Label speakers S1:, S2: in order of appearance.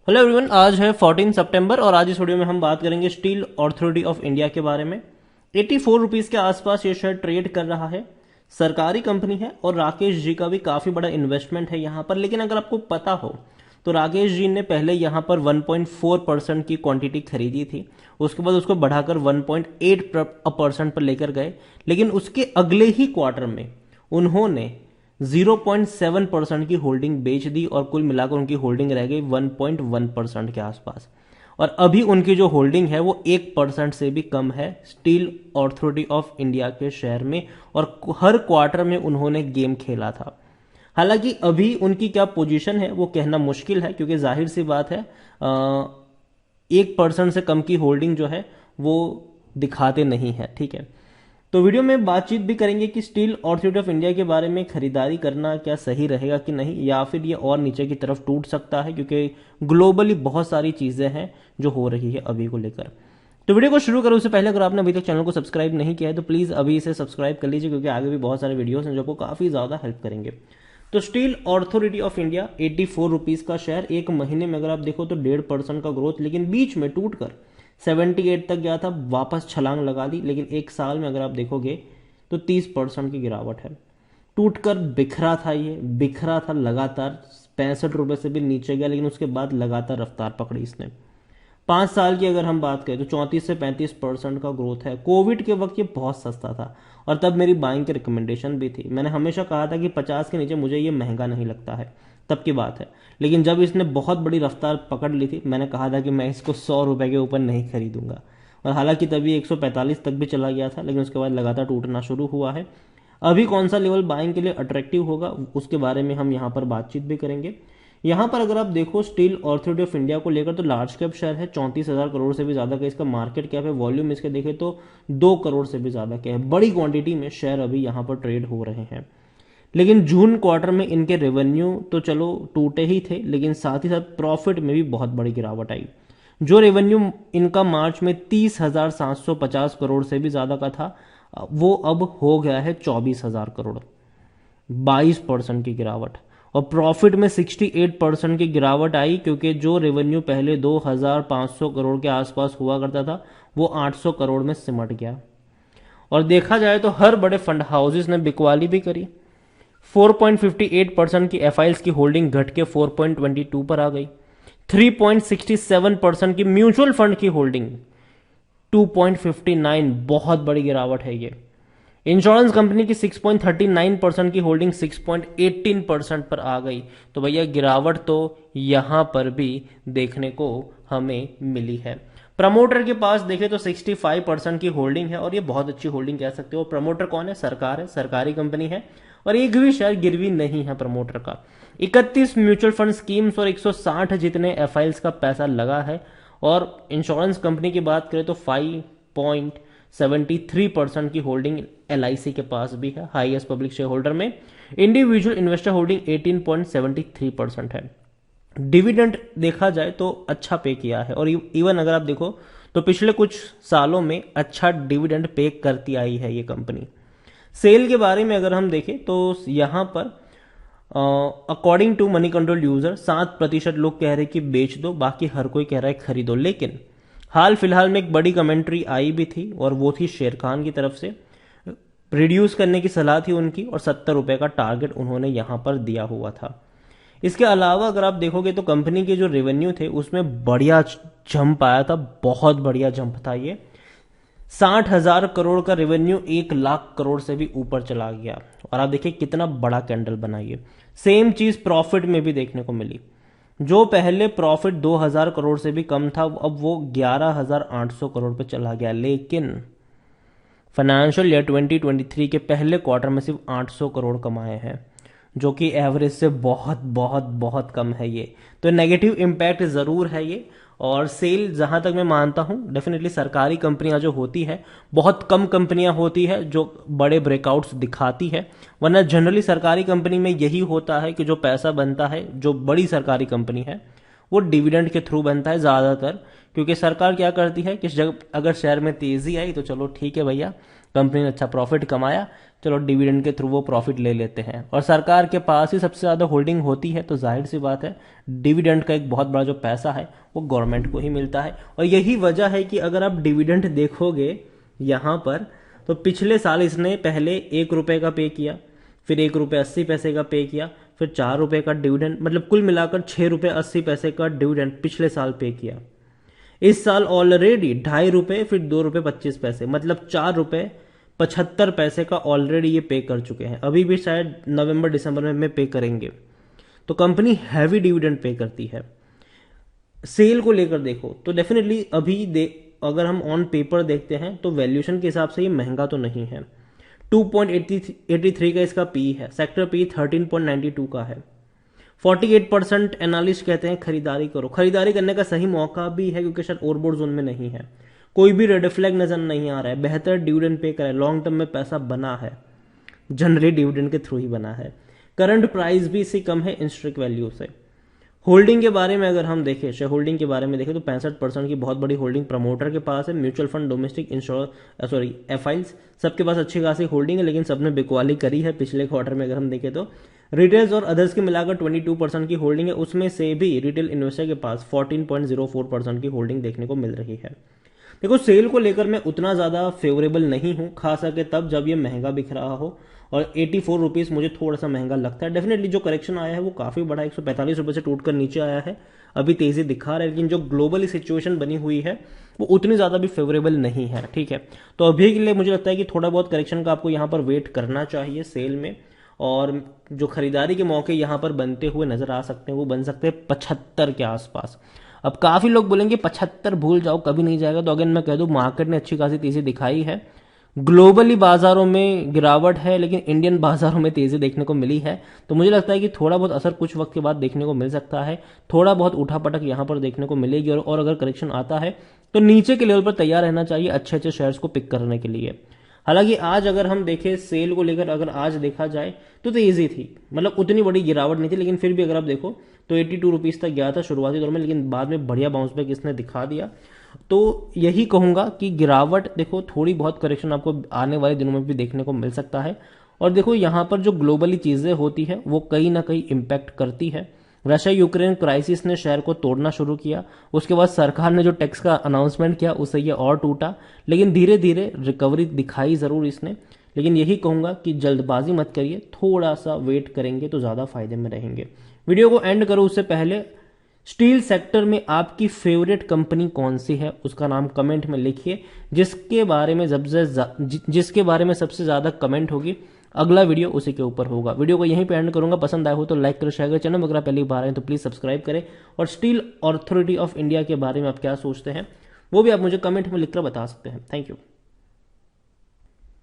S1: Hello everyone, आज है 14 सितंबर और आज इस वीडियो में हम बात करेंगे स्टील अथॉरिटी ऑफ इंडिया के बारे में। 84 रुपीस के आसपास ये शेयर ट्रेड कर रहा है। सरकारी कंपनी है और राकेश जी का भी काफी बड़ा इन्वेस्टमेंट है यहाँ पर। लेकिन अगर आपको पता हो तो राकेश जी ने पहले यहाँ पर 1.4% की क्वांटिटी खरीदी थी, उसके बाद उसको बढ़ाकर 1.8% पर लेकर गए। लेकिन उसके अगले ही क्वार्टर में उन्होंने 0.7% की होल्डिंग बेच दी और कुल मिलाकर उनकी होल्डिंग रह गई 1.1% के आसपास। और अभी उनकी जो होल्डिंग है वो 1% से भी कम है स्टील अथॉरिटी ऑफ इंडिया के शेयर में, और हर क्वार्टर में उन्होंने गेम खेला था। हालांकि अभी उनकी क्या पोजीशन है वो कहना मुश्किल है, क्योंकि जाहिर सी बात है 1% से कम की होल्डिंग जो है वो दिखाते नहीं है। ठीक है, तो वीडियो में बातचीत भी करेंगे कि स्टील अथॉरिटी ऑफ इंडिया के बारे में खरीदारी करना क्या सही रहेगा कि नहीं, या फिर ये और नीचे की तरफ टूट सकता है, क्योंकि ग्लोबली बहुत सारी चीजें हैं जो हो रही है अभी को लेकर। तो वीडियो को शुरू करो उससे पहले अगर आपने अभी तक चैनल को सब्सक्राइब नहीं किया है तो प्लीज अभी इसे सब्सक्राइब कर लीजिए, क्योंकि आगे भी बहुत सारे वीडियोस हैं जो आपको काफी ज्यादा हेल्प करेंगे। तो steel authority of India 84 rupees का शेयर, एक महीने में अगर आप देखो तो 1.5% का ग्रोथ, लेकिन बीच में टूटकर 78 तक गया था, वापस छलांग लगा दी। लेकिन एक साल में अगर आप देखोगे तो 30% की गिरावट है। टूटकर बिखरा था, ये बिखरा था लगातार, 65 रुपए से भी नीचे गया, लेकिन उसके बाद लगातार रफ्तार पकड़ी इसने। 5 साल की अगर हम बात करें तो 34 से 35% का ग्रोथ है। कोविड के वक्त ये बहुत सस्ता था और तब मेरी बाइंग की रिकमेंडेशन भी थी। मैंने हमेशा कहा था कि 50 के नीचे मुझे ये महंगा नहीं लगता है, तब की बात है। लेकिन जब इसने बहुत बड़ी रफ्तार पकड़ ली थी, मैंने कहा था कि मैं इसको 100 रुपए के ऊपर नहीं खरीदूंगा, और हालांकि तभी 145 तक भी चला गया था, लेकिन उसके बाद लगातार टूटना शुरू हुआ है। अभी कौन सा लेवल बाइंग के लिए अट्रैक्टिव होगा उसके बारे में हम यहाँ पर बातचीत भी करेंगे। यहाँ पर अगर आप देखो स्टील अथॉरिटी ऑफ इंडिया को लेकर तो लार्ज कैप शेयर है, 34,000 करोड़ से भी ज्यादा का इसका मार्केट कैप है। वॉल्यूम इसके देखे तो 2 करोड़ से भी ज्यादा का है। बड़ी क्वांटिटी में शेयर अभी यहाँ पर ट्रेड हो रहे हैं। लेकिन जून क्वार्टर में इनके रेवेन्यू तो चलो टूटे ही थे, लेकिन साथ ही साथ प्रॉफिट में भी बहुत बड़ी गिरावट आई। जो रेवेन्यू इनका मार्च में 30,750 करोड़ से भी ज्यादा का था, वो अब हो गया है 24,000 करोड़, 22% की गिरावट। और प्रॉफिट में 68% की गिरावट आई, क्योंकि जो रेवेन्यू पहले 2,500 करोड़ के आसपास हुआ करता था वो 800 करोड़ में सिमट गया। और देखा जाए तो हर बड़े फंड हाउसेस ने बिकवाली भी करी। 4.58% की एफआईएल्स की होल्डिंग घट के 4.22 पर आ गई। 3.67% की म्यूचुअल फंड की होल्डिंग 2.59, बहुत बड़ी गिरावट है ये। इंश्योरेंस कंपनी की 6.39% की होल्डिंग 6.18% पर आ गई। तो भैया गिरावट तो यहां पर भी देखने को हमें मिली है। प्रमोटर के पास देखे तो 65% की होल्डिंग है, और ये बहुत अच्छी होल्डिंग कह सकते हो। प्रमोटर कौन है? सरकार है, सरकारी कंपनी है, और एक भी शेयर गिरवी नहीं है प्रमोटर का। 31 म्यूचुअल फंड स्कीम्स और 160 जितने एफआईएल्स का पैसा लगा है। और इंश्योरेंस कंपनी की बात करें तो 5.73% की होल्डिंग एलआईसी के पास भी है, हाईएस्ट पब्लिक शेयर होल्डर में। इंडिविजुअल इन्वेस्टर होल्डिंग 18.73% है। डिविडेंड देखा जाए तो अच्छा पे किया है, और इवन अगर आप देखो तो पिछले कुछ सालों में अच्छा डिविडेंड पे करती आई है ये कंपनी। सेल के बारे में अगर हम देखें तो यहां पर according to Moneycontrol user 7% लोग कह रहे कि बेच दो, बाकी हर कोई कह रहा है खरीदो। लेकिन हाल फिलहाल में एक बड़ी कमेंट्री आई भी थी, और वो थी शेर खान की तरफ से। रिड्यूस करने की सलाह थी उनकी, और 70 रुपए का टारगेट उन्होंने यहां पर दिया हुआ था। इसके अलावा अगर आप देखोगे तो कंपनी के जो रेवेन्यू थे उसमें बढ़िया जंप आया था, बहुत बढ़िया जंप था ये। 60,000 करोड़ का रेवेन्यू 1,00,000 करोड़ से भी ऊपर चला गया, और आप देखिए कितना बड़ा कैंडल बना ये। सेम चीज प्रॉफिट में भी देखने को मिली। जो पहले प्रॉफिट 2,000 करोड़ से भी कम था, अब वो 11,800 करोड़ पे चला गया। लेकिन फाइनेंशियल ईयर 2023 के पहले क्वार्टर में सिर्फ 800 करोड़ कमाए हैं, जो कि एवरेज से बहुत बहुत बहुत कम है ये। तो नेगेटिव इम्पैक्ट जरूर है ये। और सेल जहां तक मैं मानता हूं, डेफिनेटली सरकारी कंपनियां जो होती है, बहुत कम कंपनियां होती है जो बड़े ब्रेकआउट्स दिखाती है, वरना जनरली सरकारी कंपनी में यही होता है कि जो पैसा बनता है, जो बड़ी सरकारी कंपनी है वो डिविडेंड के थ्रू बनता है ज़्यादातर, क्योंकि सरकार क्या करती है कि जब अगर शेयर में तेज़ी आई तो चलो ठीक है भैया, कंपनी ने अच्छा प्रॉफिट कमाया, चलो डिविडेंड के थ्रू वो प्रॉफिट ले लेते हैं, और सरकार के पास ही सबसे ज़्यादा होल्डिंग होती है, तो जाहिर सी बात है डिविडेंड का एक बहुत बड़ा जो पैसा है वो गवर्नमेंट को ही मिलता है। और यही वजह है कि अगर आप डिविडेंड देखोगे यहाँ पर, तो पिछले साल इसने पहले 1 रुपये का पे किया, फिर 1 रुपये 80 पैसे का पे किया, फिर 4 रुपये का डिविडेंड, मतलब कुल मिलाकर 6 रुपये 80 पैसे का डिविडेंड पिछले साल पे किया। इस साल ऑलरेडी 2.5 रुपये, फिर 2 रुपये 25 पैसे, मतलब 4 रुपये 75 पैसे का ऑलरेडी ये पे कर चुके हैं। अभी भी शायद नवंबर दिसंबर में पे करेंगे। तो कंपनी हैवी डिविडेंड पे करती है। सेल को लेकर देखो तो डेफिनेटली अगर हम ऑन पेपर देखते हैं तो वैल्यूएशन के हिसाब से ये महंगा तो नहीं है। 2.83 का इसका पी है, सेक्टर पी 13.92 का है। 48% एनालिस्ट कहते हैं खरीदारी करो। खरीदारी करने का सही मौका भी है क्योंकि शायद ओवरबोर्ड जोन में नहीं है, कोई भी रेड फ्लैग नजर नहीं आ रहा है, बेहतर डिविडेंड पे करे, लॉन्ग टर्म में पैसा बना है, जनरली डिविडेंड के थ्रू ही बना है। करंट प्राइस भी इससे कम है इंस्ट्रिक वैल्यू से। होल्डिंग के बारे में अगर हम देखें, शेयर होल्डिंग के बारे में देखें तो 65% की बहुत बड़ी होल्डिंग प्रमोटर के पास है। Mutual fund, domestic ensure FIIs सबके पास अच्छी खासी होल्डिंग है, लेकिन सबने बिकवाली करी है पिछले क्वार्टर में अगर हम देखें तो। रिटेल्स और अदर्स के मिलाकर 22% की होल्डिंग है, उसमें से भी रिटेल इन्वेस्टर के पास 14.04% की होल्डिंग देखने को मिल रही है। देखो सेल को लेकर मैं उतना ज़्यादा फेवरेबल नहीं हूँ, खास करके तब जब ये महंगा बिक रहा हो, और 84 रुपीज़ मुझे थोड़ा सा महंगा लगता है। डेफिनेटली जो करेक्शन आया है वो काफ़ी बड़ा, 145 रुपये से टूटकर नीचे आया है, अभी तेज़ी दिखा रहा है, लेकिन जो ग्लोबली सिचुएशन बनी हुई है वो उतनी ज़्यादा भी फेवरेबल नहीं है। ठीक है, तो अभी के लिए मुझे लगता है कि थोड़ा बहुत करेक्शन का आपको यहाँ पर वेट करना चाहिए सेल में, और जो खरीदारी के मौके यहाँ पर बनते हुए नजर आ सकते हैं वो बन सकते हैं 75 के आसपास। अब काफ़ी लोग बोलेंगे 75 भूल जाओ, कभी नहीं जाएगा, तो अगेन मैं कह दूं मार्केट ने अच्छी खासी तेज़ी दिखाई है। ग्लोबली बाजारों में गिरावट है, लेकिन इंडियन बाजारों में तेज़ी देखने को मिली है, तो मुझे लगता है कि थोड़ा बहुत असर कुछ वक्त के बाद देखने को मिल सकता है, थोड़ा बहुत उठापटक यहाँ पर देखने को मिलेगी, और अगर करेक्शन आता है तो नीचे के लेवल पर तैयार रहना चाहिए अच्छे अच्छे शेयर्स को पिक करने के लिए। हालांकि आज अगर हम देखें सेल को लेकर, अगर आज देखा जाए तो ईजी थी, मतलब उतनी बड़ी गिरावट नहीं थी, लेकिन फिर भी अगर आप देखो तो 82 रुपीज़ तक गया था शुरुआती दौर में, लेकिन बाद में बढ़िया बाउंस बैक इसने दिखा दिया। तो यही कहूंगा कि गिरावट देखो, थोड़ी बहुत करेक्शन आपको आने वाले दिनों में भी देखने को मिल सकता है। और देखो यहाँ पर जो ग्लोबली चीज़ें होती है वो कहीं ना कहीं इम्पैक्ट करती है। रशिया यूक्रेन क्राइसिस ने शेयर को तोड़ना शुरू किया, उसके बाद सरकार ने जो टैक्स का अनाउंसमेंट किया उससे ये और टूटा, लेकिन धीरे धीरे रिकवरी दिखाई ज़रूर इसने। लेकिन यही कहूंगा कि जल्दबाजी मत करिए, थोड़ा सा वेट करेंगे तो ज़्यादा फायदे में रहेंगे। वीडियो को एंड करो उससे पहले स्टील सेक्टर में आपकी फेवरेट कंपनी कौन सी है उसका नाम कमेंट में लिखिए, जिसके बारे में सबसे ज़्यादा कमेंट होगी अगला वीडियो उसी के ऊपर होगा। वीडियो को यहीं पे एंड करूंगा, पसंद आया हो तो लाइक करो, शेयर करो, चैनल अगर आप पहली बार आए तो प्लीज़ सब्सक्राइब करें, और स्टील अथॉरिटी ऑफ इंडिया के बारे में आप क्या सोचते हैं वो भी आप मुझे कमेंट में लिखकर बता सकते हैं। Thank you.